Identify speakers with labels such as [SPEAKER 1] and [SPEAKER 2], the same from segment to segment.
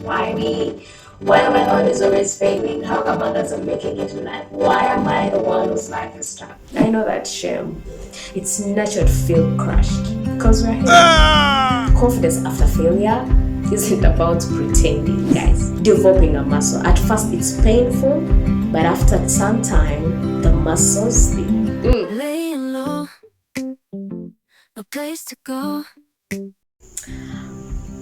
[SPEAKER 1] Why me? Why am I always failing? How come others are making it in life? Why am I the one whose life is stuck? I know that shame. It's natural to feel crushed because we're human. Confidence after failure isn't about pretending, guys. Developing a muscle. At first it's painful, but after some time, the muscles sleep.
[SPEAKER 2] Laying low, no place to go.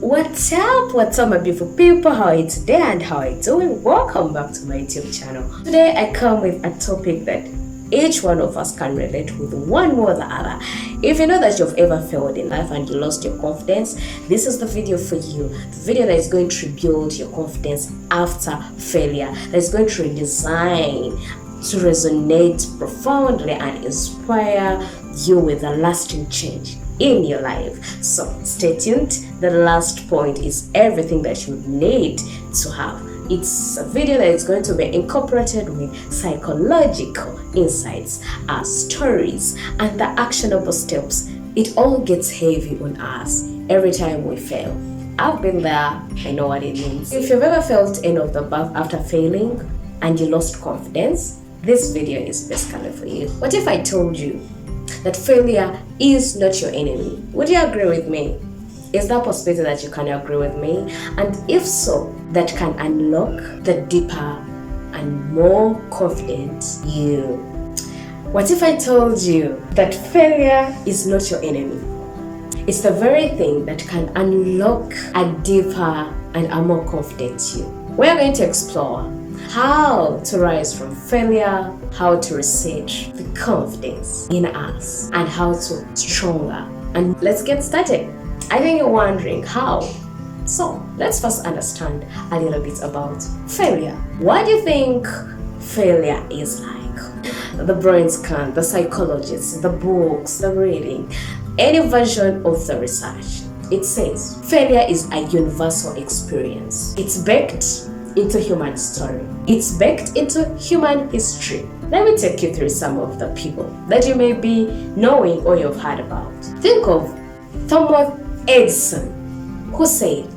[SPEAKER 1] What's up my beautiful people? How are you today and how are you doing? Welcome back to my YouTube channel. Today I come with a topic that each one of us can relate with one more than the other. If you know that you've ever failed in life and you lost your confidence, this is the video for you. The video that is going to rebuild your confidence after failure, that is going to redesign, to resonate profoundly and inspire you with a lasting change in your life. So stay tuned. The last point is everything that you need to have. It's a video that is going to be incorporated with psychological insights, stories, and the actionable steps. It all gets heavy on us every time we fail. I've been there. I know what it means. If you've ever felt end of the path after failing and you lost confidence, this video is basically for you. What if I told you that failure is not your enemy? Would you agree with me? Is that possibility that you can agree with me? And if so, that can unlock the deeper and more confident you. What if I told you that failure is not your enemy? It's the very thing that can unlock a deeper and a more confident you. We're going to explore how to rise from failure, how to reset the confidence in us, and how to stronger. And let's get started. I think you're wondering how. So let's first understand a little bit about failure. What do you think failure is like? The brain scan, the psychologists, the books, the reading, any version of the research. It says failure is a universal experience. It's baked into human story. It's baked into human history. Let me take you through some of the people that you may be knowing or you've heard about. Think of Thomas Edison, who said,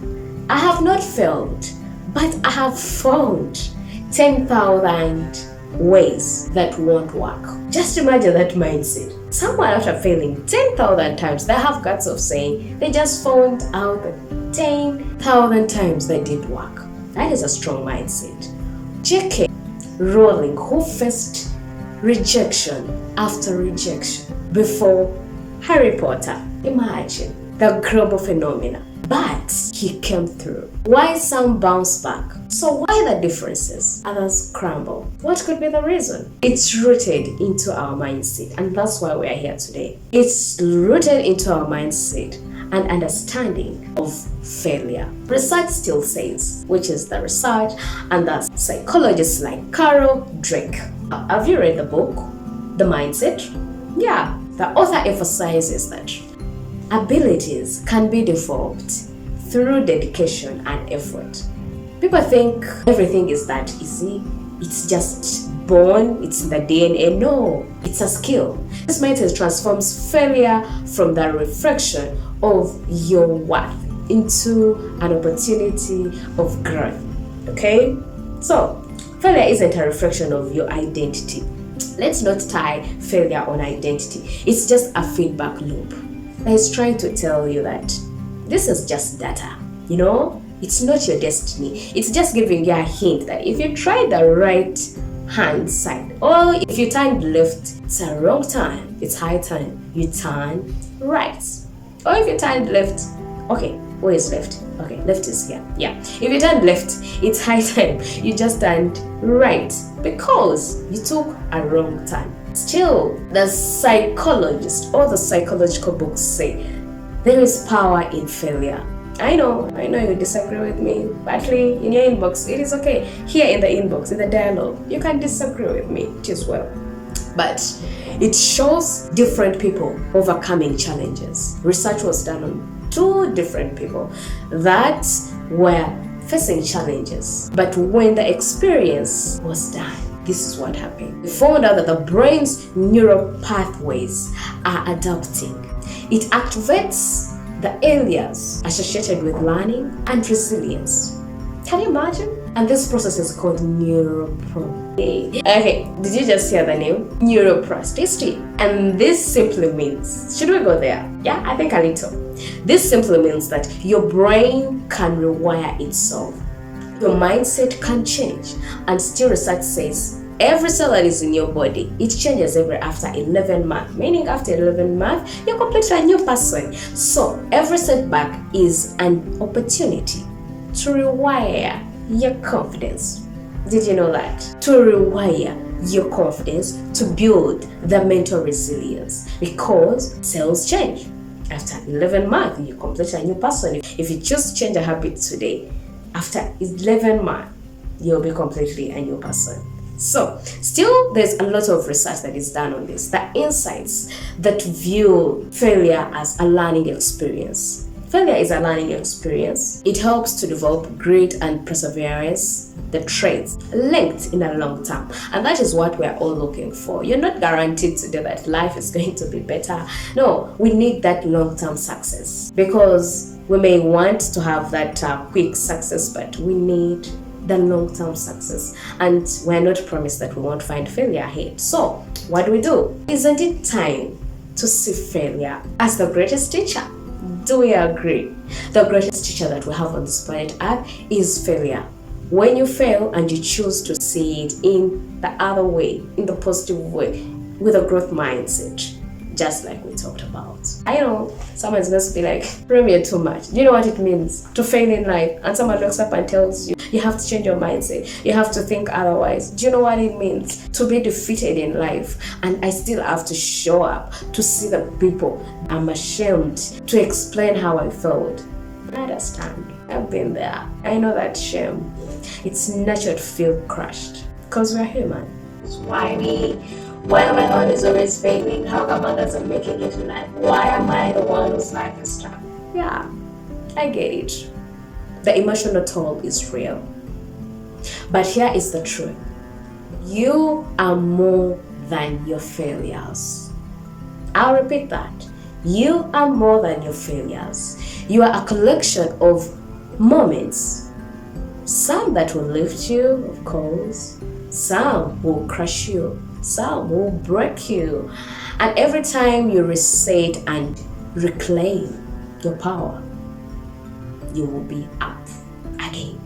[SPEAKER 1] "I have not failed, but I have found 10,000 ways that won't work." Just imagine that mindset. Someone after failing 10,000 times, they have guts of saying they just found out that 10,000 times they did work. That is a strong mindset. J.K. Rowling, who faced rejection after rejection before Harry Potter. Imagine the global phenomena. But he came through. Why some bounce back? So why the differences? Others crumble. What could be the reason? It's rooted into our mindset, and that's why we are here today. It's rooted into our mindset and understanding of failure. Research still says, which is the research and the psychologists like Carol Drake. Have you read the book, The Mindset? Yeah, the author emphasizes that abilities can be developed through dedication and effort. People think everything is that easy. It's just born, it's in the DNA. No, it's a skill. This mindset transforms failure from the reflection of your worth into an opportunity of growth. Okay? So, failure isn't a reflection of your identity. Let's not tie failure on identity. It's just a feedback loop that is trying to tell you that this is just data. You know, it's not your destiny. It's just giving you a hint that if you try the right hand side, or if you turn left, it's a wrong time. It's high time you turn right. Or if you turn left, okay, where is left? Okay, left is here. Yeah. If you turn left, it's high time you just turned right because you took a wrong turn. Still, the psychologists or the psychological books say there is power in failure. I know you disagree with me, but in your inbox, it is okay. Here in the inbox, in the dialogue, you can disagree with me as well. But it shows different people overcoming challenges. Research was done on 2 different people that were facing challenges. But when the experience was done, this is what happened. We found out that the brain's neural pathways are adapting. It activates the areas associated with learning and resilience. Can you imagine? And this process is called neuroplasticity. Okay, did you just hear the name? Neuroplasticity. And this simply means, should we go there? Yeah, I think a little. This simply means that your brain can rewire itself. Your mindset can change. And still research says every cell that is in your body, it changes after 11 months. Meaning after 11 months, you're completely a new person. So every setback is an opportunity to rewire your confidence. Did you know that? To rewire your confidence, to build the mental resilience, because cells change. After 11 months, you're completely a new person. If you choose to change a habit today, after 11 months, you'll be completely a new person. So, still, there's a lot of research that is done on this. The insights that view failure as a learning experience. Failure is a learning experience. It helps to develop grit and perseverance, the traits linked in a long term. And that is what we're all looking for. You're not guaranteed today that life is going to be better. No, we need that long-term success, because we may want to have that quick success, but we need the long-term success. And we're not promised that we won't find failure ahead. So, what do? Isn't it time to see failure as the greatest teacher? Do we agree? The greatest teacher that we have on this planet Earth is failure. When you fail and you choose to see it in the other way, in the positive way, with a growth mindset, just like we talked about. I know someone's going to be like, Rehemah, too much. Do you know what it means to fail in life? And someone looks up and tells you, you have to change your mindset. You have to think otherwise. Do you know what it means to be defeated in life? And I still have to show up to see the people. I'm ashamed to explain how I felt. I understand. I've been there. I know that shame. It's natural to feel crushed, because we're human. Why me? Why am I always failing? How come I doesn't make it in life? Why am I the one whose life is tough? Yeah, I get it. The emotional toll is real. But here is the truth. You are more than your failures. I'll repeat that. You are more than your failures. You are a collection of moments. Some that will lift you, of course. Some will crush you. Some will break you. And every time you reset and reclaim your power, you will be up again.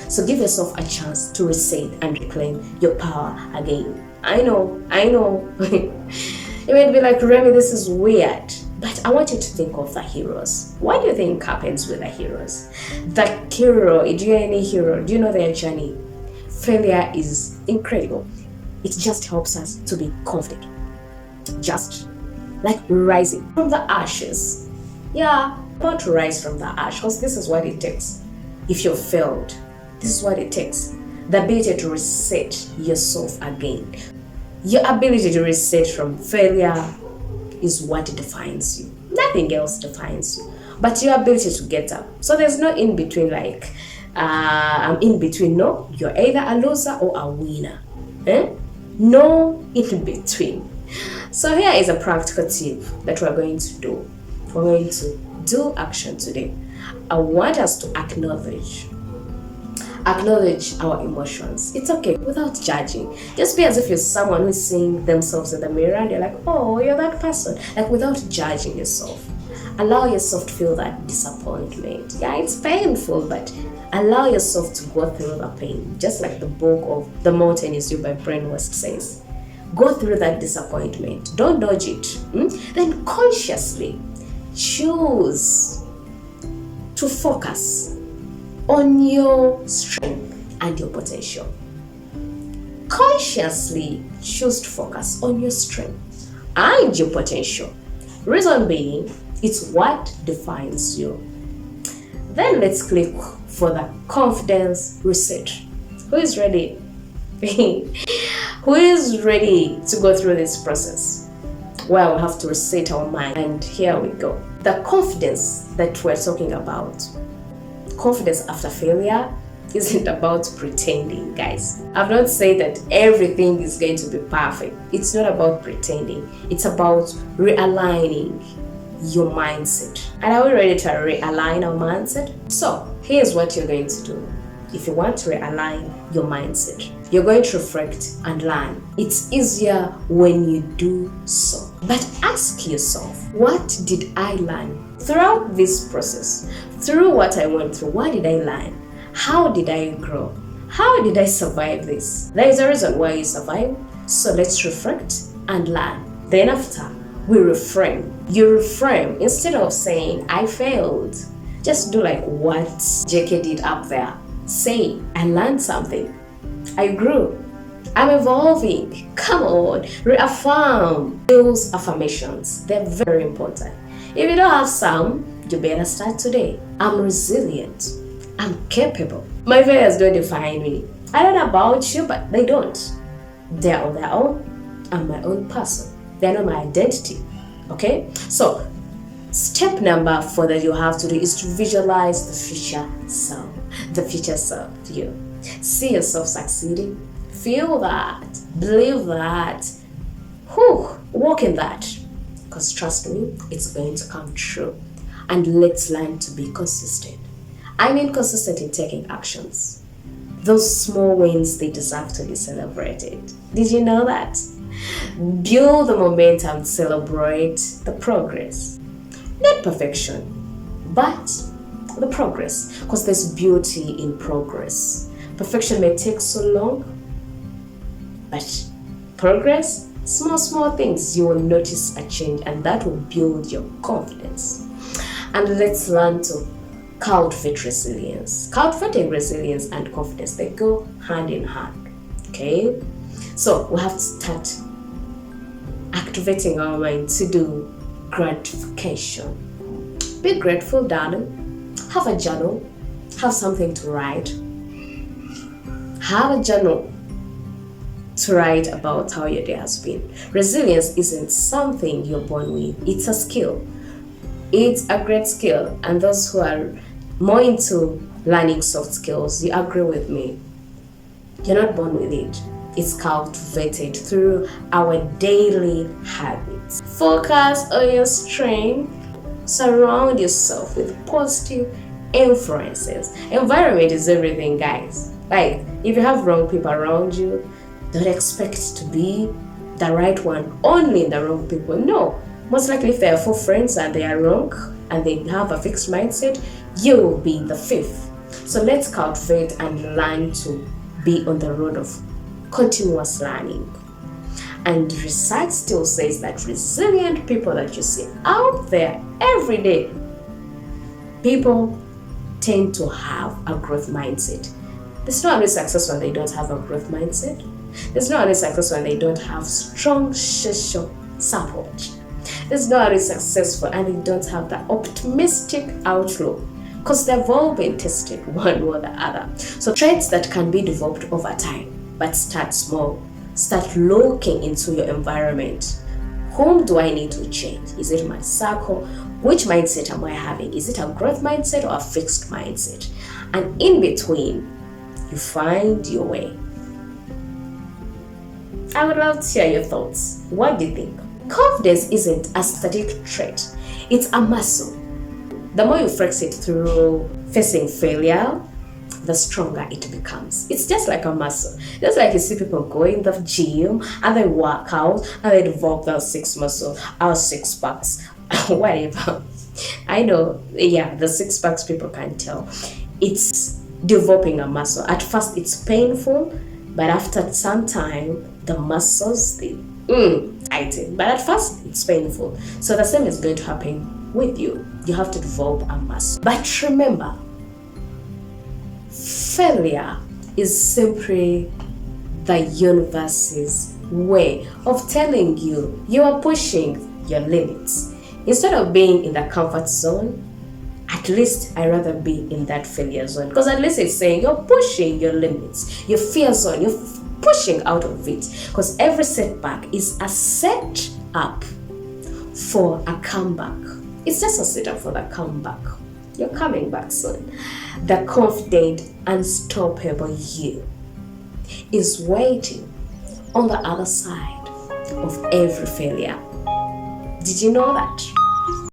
[SPEAKER 1] So give yourself a chance to reset and reclaim your power again. I know. You might be like, Rehemah, this is weird. But I want you to think of the heroes. What do you think happens with the heroes? The hero, do you know any hero? Do you know their journey? Failure is incredible. It just helps us to be confident. Just like rising from the ashes. Yeah, about to rise from the ash, because this is what it takes. If you've failed, this is what it takes. The ability to reset yourself again. Your ability to reset from failure is what defines you. Nothing else defines you, but your ability to get up. So there's no in between, like I'm in between. No, you're either a loser or a winner. No in between. So here is a practical tip that we're going to do. We're going to do action today. I want us to acknowledge our emotions. It's okay, without judging. Just be as if you're someone who's seeing themselves in the mirror and you're like, oh, you're that person. Like, without judging yourself. Allow yourself to feel that disappointment. Yeah, it's painful, but allow yourself to go through the pain. Just like the book of The Mountain Is You by Brain West says. Go through that disappointment. Don't dodge it. Then consciously choose to focus on your strength and your potential. Consciously choose to focus on your strength and your potential. Reason being, it's what defines you. Then let's click for the confidence reset. Who is ready? Who is ready to go through this process? Well, we have to reset our mind, and here we go. The confidence that we're talking about, confidence after failure, isn't about pretending, guys. I've not said that everything is going to be perfect. It's not about pretending. It's about realigning your mindset. And are we ready to realign our mindset? So here's what you're going to do. if you want to realign your mindset, you're going to reflect and learn. It's easier when you do so. But ask yourself, what did I learn throughout this process? Through what I went through, what did I learn? How did I grow? How did I survive this? There is a reason why you survived. So let's reflect and learn. Then after, we reframe. You reframe. Instead of saying, I failed, just do like what JK did up there. Say, I learned something. I grew. I'm evolving. Come on. Reaffirm. Those affirmations, they're very important. If you don't have some, you better start today. I'm resilient. I'm capable. My failures don't define me. I don't know about you, but they don't. They're on their own. I'm my own person. They're not my identity. Okay? So, step number 4 that you have to do is to visualize the future self. The future self, you. See yourself succeeding. Feel that. Believe that. Walk in that. Because trust me, it's going to come true. And let's learn to be consistent. I mean consistent in taking actions. Those small wins, they deserve to be celebrated. Did you know that? Build the momentum, celebrate the progress. Not perfection, but the progress. Because there's beauty in progress. Perfection may take so long, but progress, small things, you will notice a change, and that will build your confidence. And let's learn to cultivate resilience. Cultivating resilience and confidence, they go hand in hand. Okay? So we have to start activating our mind to do gratification. Be grateful, darling. Have a journal. Have something to write. Have a journal to write about how your day has been. Resilience isn't something you're born with. It's a skill. It's a great skill. And those who are more into learning soft skills, you agree with me. You're not born with it. It's cultivated through our daily habits. Focus on your strength. Surround yourself with positive influences. Environment is everything, guys. Like, if you have wrong people around you, don't expect to be the right one only in the wrong people. No. Most likely, if there are 4 friends and they are wrong and they have a fixed mindset, you will be the 5th. So let's cultivate and learn to be on the road of continuous learning. And research still says that resilient people that you see out there every day, people tend to have a growth mindset. There's no any success when they don't have a growth mindset. There's no any success when they don't have strong social support. There's no any successful and they don't have the optimistic outlook, because they've all been tested one or the other. So traits that can be developed over time, but start small. Start looking into your environment. Whom do I need to change? Is it my circle? Which mindset am I having? Is it a growth mindset or a fixed mindset? And in between, you find your way. I would love to hear your thoughts. What do you think? Confidence isn't a static trait. It's a muscle. The more you flex it through facing failure, the stronger it becomes. It's just like a muscle. Just like you see people go in the gym and they work out and they develop their 6 muscles, our 6 packs, whatever. I know, the 6 packs people can tell. It's developing a muscle. At first it's painful, but after some time, the muscles, they tighten. But at first it's painful. So the same is going to happen with you. You have to develop a muscle. But remember, failure is simply the universe's way of telling you you are pushing your limits. Instead of being in the comfort zone, at least I'd rather be in that failure zone, because at least it's saying you're pushing your limits, your fear zone, you're pushing out of it, because every setback is a set up for a comeback. It's just a setup for the comeback. You're coming back soon. The confident, unstoppable you is waiting on the other side of every failure. Did you know that?